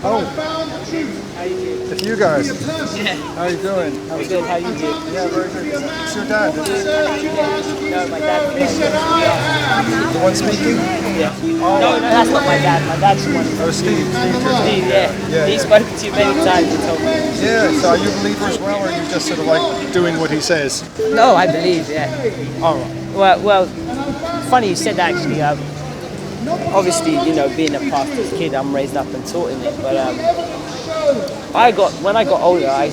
Oh, it's you guys. Yeah. How you doing? We're good. How you doing? Yeah, very good. It's your dad, is it? No, my dad. The one speaking? Yeah. No, that's not my dad. My dad's the one. Oh, Steve. Steve, yeah. He's spoken to you many times. He told me. Yeah, so are you a believer as well, or are you just sort of like doing what he says? No, I believe. Yeah. All right. Well, funny you said that actually. Obviously, being a pastor's kid, I'm raised up and taught in it. But when I got older, I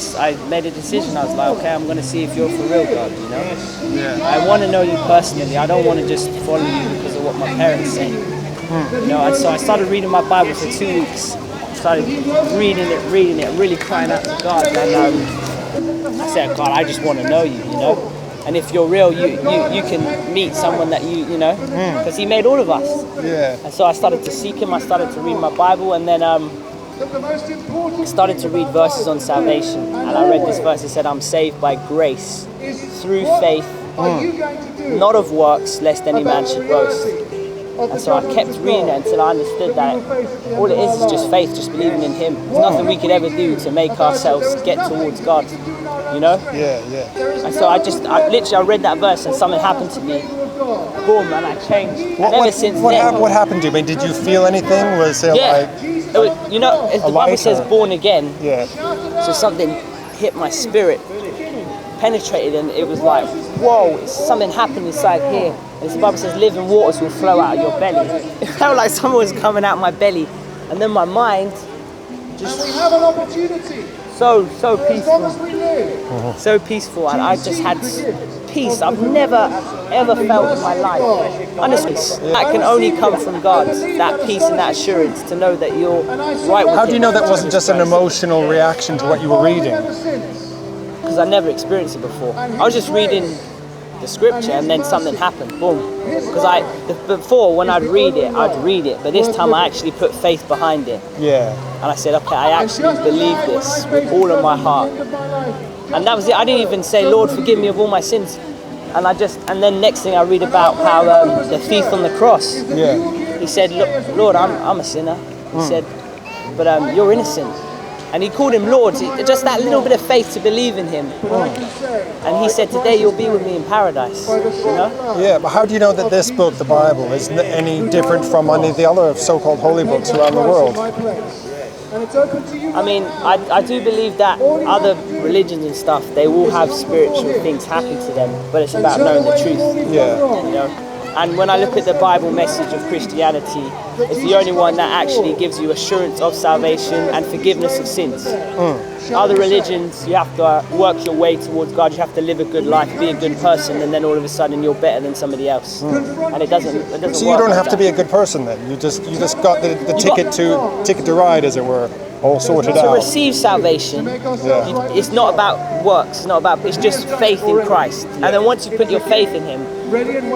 made a decision. I was like, okay, I'm going to see if you're for real, God. Yeah. I want to know you personally. I don't want to just follow you because of what my parents say. And so I started reading my Bible for 2 weeks. Started reading it, really crying out to God. And I said, God, I just want to know you. And if you're real, you can meet someone that because He made all of us. Yeah. And so I started to seek Him. I started to read my Bible, and then I started to read verses on salvation. And I read this verse. It said, "I'm saved by grace through faith, not of works, lest any man should boast." And so I kept reading it until I understood that all it is just faith, just believing in Him. There's nothing we could ever do to make ourselves get towards God. Yeah. And so I literally read that verse and something happened to me. Boom, and I changed. And ever since then. What happened to you? I mean, did you feel anything? Was it It was, as the Bible says, born again. Yeah. So something hit my spirit, penetrated, and it was like, whoa, something happened inside here. And the Bible says, living waters will flow out of your belly. It felt like someone was coming out of my belly, and then my mind just. We have an opportunity. So peaceful. So peaceful, and I just had peace I've never ever felt in my life. Honestly, that can only come from God. That peace and that assurance to know that you're right with How do you Him. know that wasn't just an emotional reaction to what you were reading? Because I never experienced it before. I was just reading the scripture and then something happened. Boom. Because before when I'd read it, but this time I actually put faith behind it. Yeah. And I said, okay, I actually believe this with all of my heart. And that was it. I didn't even say, Lord, forgive me of all my sins. And then next thing I read about how the thief on the cross, he said, look, Lord, I'm a sinner. He said, but you're innocent. And he called him Lord, just that little bit of faith to believe in him. And he said, today you'll be with me in paradise. Yeah, but how do you know that this book, the Bible, is any different from any of the other so-called holy books around the world? I mean, I do believe that other religions and stuff, they will have spiritual things happen to them, but it's about knowing the truth. Yeah. And when I look at the Bible message of Christianity, it's the only one that actually gives you assurance of salvation and forgiveness of sins. Other religions, you have to work your way towards God, you have to live a good life, be a good person, and then all of a sudden you're better than somebody else. And it doesn't So work you don't like have to that. be a good person then. You just got the ticket to ride, as it were, all sorted out. To receive salvation, it's not about works, it's just faith in Christ. And then once you put your faith in Him,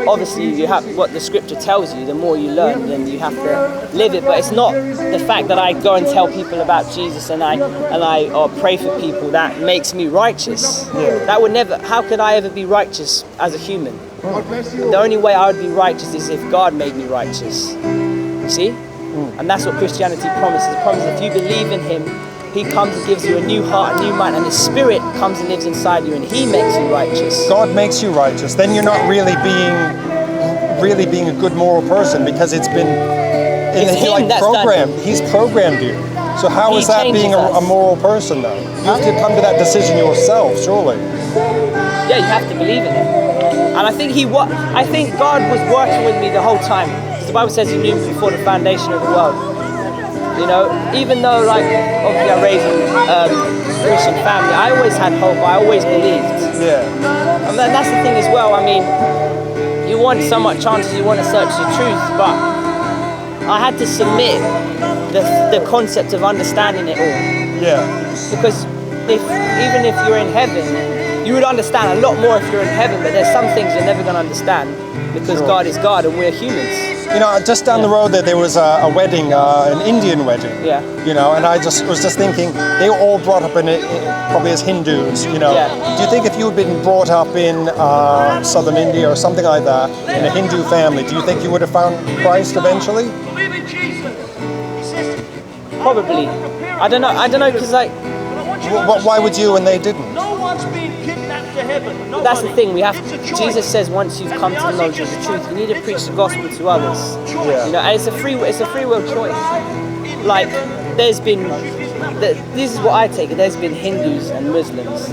obviously you have what the scripture tells you. The more you learn, then you have to live it. But it's not the fact that I go and tell people about Jesus and I or pray for people that makes me righteous. That would never. How could I ever be righteous as a human? The only way I would be righteous is if God made me righteous. You see? And that's what Christianity promises. It promises if you believe in Him, He comes and gives you a new heart, a new mind, and His Spirit comes and lives inside you, and He makes you righteous. God makes you righteous. Then you're not really being a good moral person, because it's been programmed. He's programmed you. So how is that being a moral person though? You have to come to that decision yourself, surely. Yeah, you have to believe in Him. And I think God was working with me the whole time. The Bible says He knew me before the foundation of the world. Even though, obviously I raised in a Christian family, I always had hope, I always believed. Yeah. And that's the thing as well, I mean, you want so much chances, you want to search the truth, but I had to submit the concept of understanding it all. Yeah. Because even if you're in heaven, you would understand a lot more if you're in heaven, but there's some things you're never going to understand, because God is God and we're humans. Just down the road there was a wedding, an Indian wedding. Yeah. And I was just thinking, they were all brought up probably as Hindus. Do you think if you had been brought up in southern India or something like that, in a Hindu family, do you think you would have found Christ eventually? Probably. I don't know, because like... Why would you and they didn't? That's the thing, Jesus says once you've come to the knowledge of the truth, you need to preach the gospel to others. Yeah. You know, and it's a free will choice. Like, this is what I take it, there's been Hindus and Muslims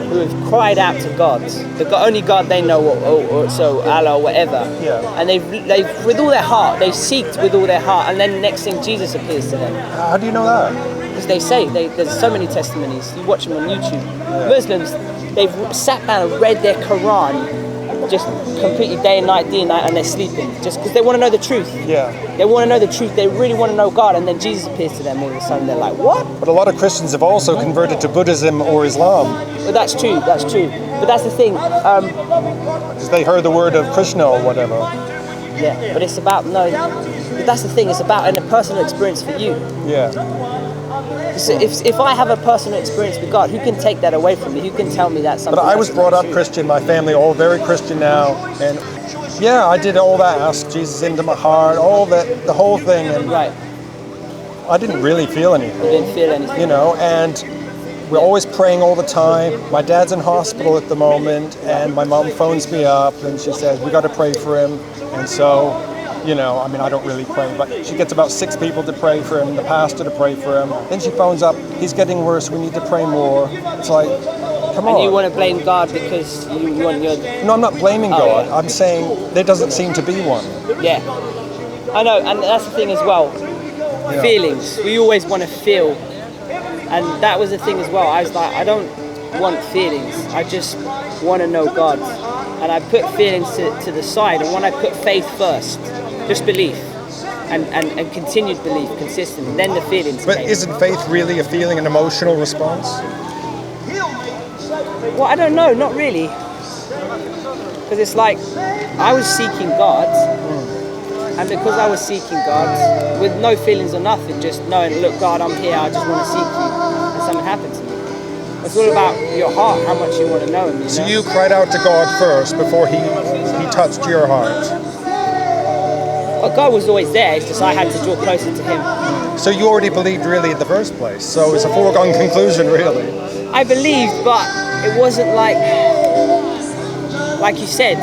who have cried out to God, the only God they know, or so Allah or whatever. Yeah. And they've with all their heart, they've seeked with all their heart, and then the next thing Jesus appears to them. How do you know that? Because they say, there's so many testimonies, you watch them on YouTube. Yeah. Muslims, they've sat down and read their Quran just completely day and night, and they're sleeping just because they want to know the truth. Yeah. They want to know the truth, they really want to know God, and then Jesus appears to them all of a sudden, they're like, what? But a lot of Christians have also converted to Buddhism or Islam. But that's true. But that's the thing. Because they heard the word of Krishna or whatever. Yeah, but it's about, but that's the thing, it's about a personal experience for you. Yeah. So if I have a personal experience with God, who can take that away from me? Who can tell me that something? But I was brought up Christian, my family all very Christian now, and yeah, I did all that, ask Jesus into my heart, all that, the whole thing, and right. I didn't really feel anything. You didn't feel anything. You know, and we're always praying all the time. My dad's in hospital at the moment, and my mom phones me up, and she says, we got to pray for him, and so... You know, I mean, I don't really pray, but she gets about 6 people to pray for him, the pastor to pray for him. Then she phones up, he's getting worse, we need to pray more. It's like, come on. And you want to blame God because you want your... No, I'm not blaming God. Yeah. I'm saying there doesn't seem to be one. Yeah. I know, and that's the thing as well. Yeah. Feelings. We always want to feel. And that was the thing as well. I was like, I don't want feelings. I just want to know God. And I put feelings to the side. And when I put faith first, just belief, and continued belief, consistent, then the feelings But came. isn't faith really a feeling, an emotional response? Well, I don't know, not really. Because it's like, I was seeking God, and because I was seeking God, with no feelings or nothing, just knowing, look, God, I'm here, I just want to seek you, and something happened to me. It's all about your heart, how much you want to know Him. So you cried out to God first before He touched your heart. Well, God was always there, it's just I had to draw closer to Him. So you already believed really in the first place. So it's a foregone conclusion, really. I believed, but it wasn't like you said,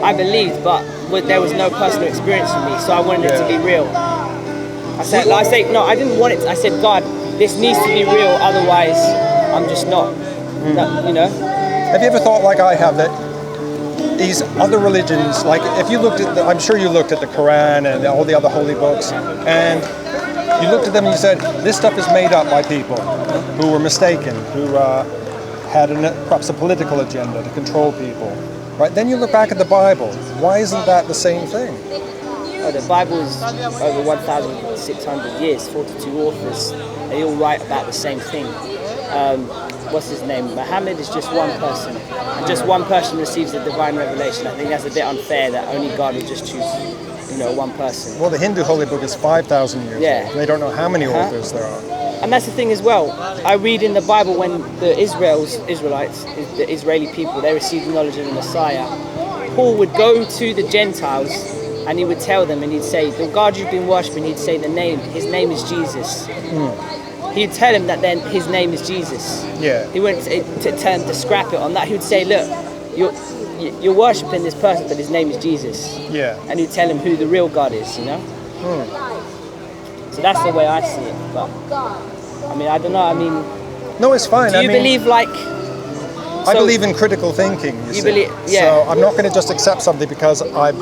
I believed, but there was no personal experience for me, so I wanted it to be real. I said, no, I didn't want it. I said, God, this needs to be real, otherwise I'm just not. No, you know? Have you ever thought, like I have, that these other religions, like if you looked at, I'm sure you looked at the Quran and all the other holy books, and you looked at them and you said, this stuff is made up by people who were mistaken, who had perhaps a political agenda to control people. Right? Then you look back at the Bible. Why isn't that the same thing? Oh, the Bible is over 1,600 years, 42 authors. They all write about the same thing. What's his name? Muhammad is just one person, and just one person receives the divine revelation. I think that's a bit unfair that only God would just choose, one person. Well, the Hindu holy book is 5,000 years old. They don't know how many authors there are. And that's the thing as well. I read in the Bible when the Israelites, the Israeli people, they received the knowledge of the Messiah. Paul would go to the Gentiles and he would tell them, and he'd say, the God you've been worshipping, he'd say his name is Jesus. He'd tell him that then his name is Jesus. Yeah. He wouldn't to scrap it on that. He would say, look, you're worshipping this person, but his name is Jesus. Yeah. And he'd tell him who the real God is, So that's the way I see it. But I mean, I don't know. No, it's fine. Do you believe I believe in critical thinking. You see. Believe, yeah. So I'm not going to just accept something because I'm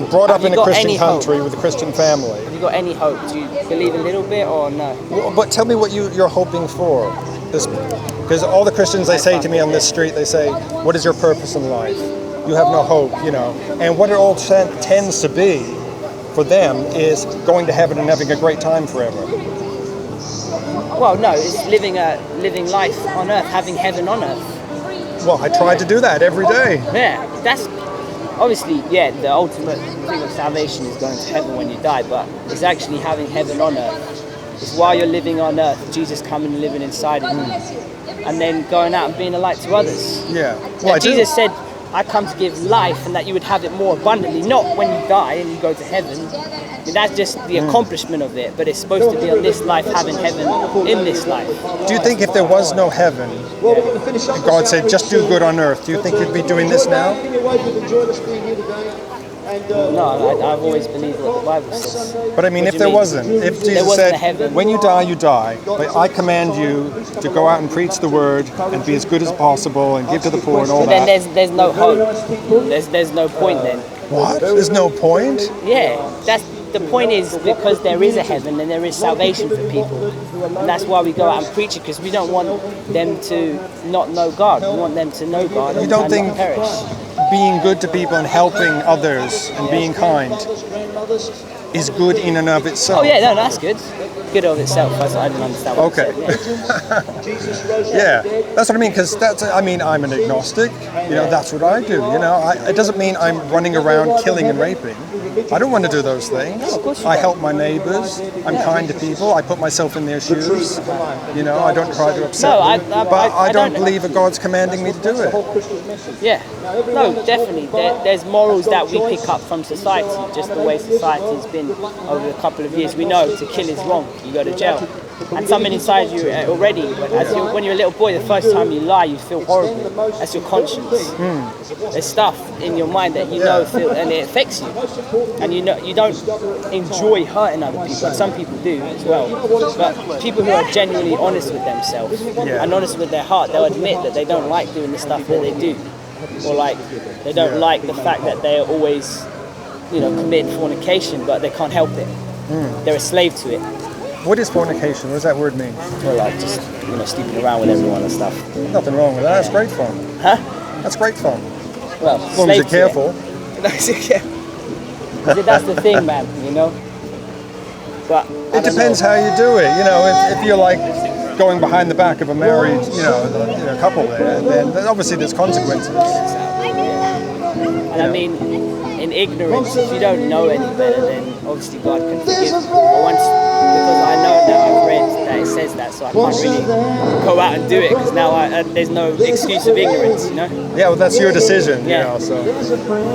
brought up in a Christian country with a Christian family. Have you got any hope? Do you believe a little bit or no? Well, but tell me what you're hoping for. Because all the Christians they say to me on this street, they say, "What is your purpose in life? You have no hope, And what it all tends to be for them is going to heaven and having a great time forever. Well, no, it's living life on earth, having heaven on earth. Well, I try to do that every day. Yeah, that's obviously, the ultimate thing of salvation is going to heaven when you die, but it's actually having heaven on earth. It's while you're living on earth, Jesus coming and living inside of you, and then going out and being a light to others. Yeah. Well, Jesus said, I come to give life and that you would have it more abundantly, not when you die and you go to heaven. That's just the accomplishment of it, but it's supposed to be on this life, having heaven in this life. Do you think if there was no heaven, and God said, just do good on earth, do you think you'd be doing this now? No, I've always believed what the Bible says. But I mean, if there wasn't, if Jesus said, when you die, you die, but I command you to go out and preach the word and be as good as possible and give to the poor and all that. Then there's no hope. There's no point then. What? There's no point? Yeah, the point is because there is a heaven and there is salvation for people. And that's why we go out and preach it, because we don't want them to not know God. We want them to know God and not perish. Being good to people and helping others and being kind is good in and of itself? Oh yeah, no, that's good. Good of itself. I didn't understand what okay. Yeah, that's what I mean, because I'm an agnostic. That's what I do. It doesn't mean I'm running around killing and raping. I don't want to do those things. I help my neighbors. I'm kind to people. I put myself in their shoes. I don't try to upset them. But I don't believe that God's commanding me to do it. Yeah. No, definitely. There's morals that we pick up from society, just the way society's been over a couple of years. We know to kill is wrong. You go to jail. And something inside you already, when you're a little boy, the first time you lie, you feel horrible. That's your conscience. There's stuff in your mind that and it affects you. And you don't enjoy hurting other people. And some people do as well. But people who are genuinely honest with themselves and honest with their heart, they'll admit that they don't like doing the stuff that they do. Or they don't like the fact that they're always, committing fornication, but they can't help it. They're a slave to it. What is fornication? What does that word mean? Well, just sleeping around with everyone and stuff. Nothing wrong with that. That's great fun. Huh? That's great fun. Well, as long as you're careful. That's the thing, man. But it depends how you do it. If you're like going behind the back of a married, couple there, then obviously there's consequences. And I mean, in ignorance, if you don't know any better, then obviously God can forgive. But because I know now, I've read that it says that, so I can't really go out and do it, because now there's no excuse of ignorance, Yeah, well, that's your decision, so.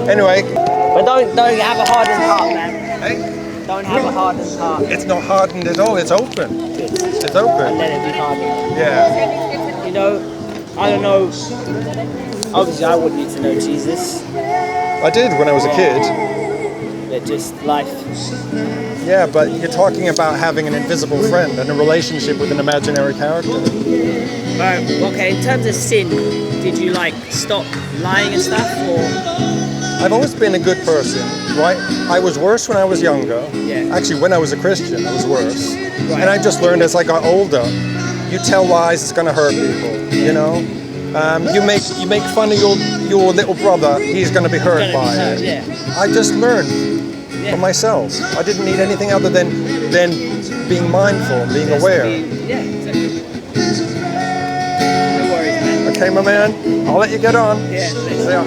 Anyway. But don't have a hardened heart, man. Hey? Don't have a hardened heart. It's not hardened at all, it's open. It's open. And let it be hardened. Yeah. I don't know. Obviously, I would need to know Jesus. I did when I was a kid. But just life. Yeah, but you're talking about having an invisible friend and a relationship with an imaginary character. Okay, in terms of sin, did you stop lying and stuff, or? I've always been a good person, right? I was worse when I was younger. Yeah. Actually, when I was a Christian, I was worse. Right. And I just learned as I got older, you tell lies, it's going to hurt people, You make fun of your little brother, he's going to be hurt by it. Yeah. I just learned for myself. I didn't need anything other than being mindful, being aware. Exactly. No worries, man. Okay, my man, I'll let you get on. Yeah, See ya.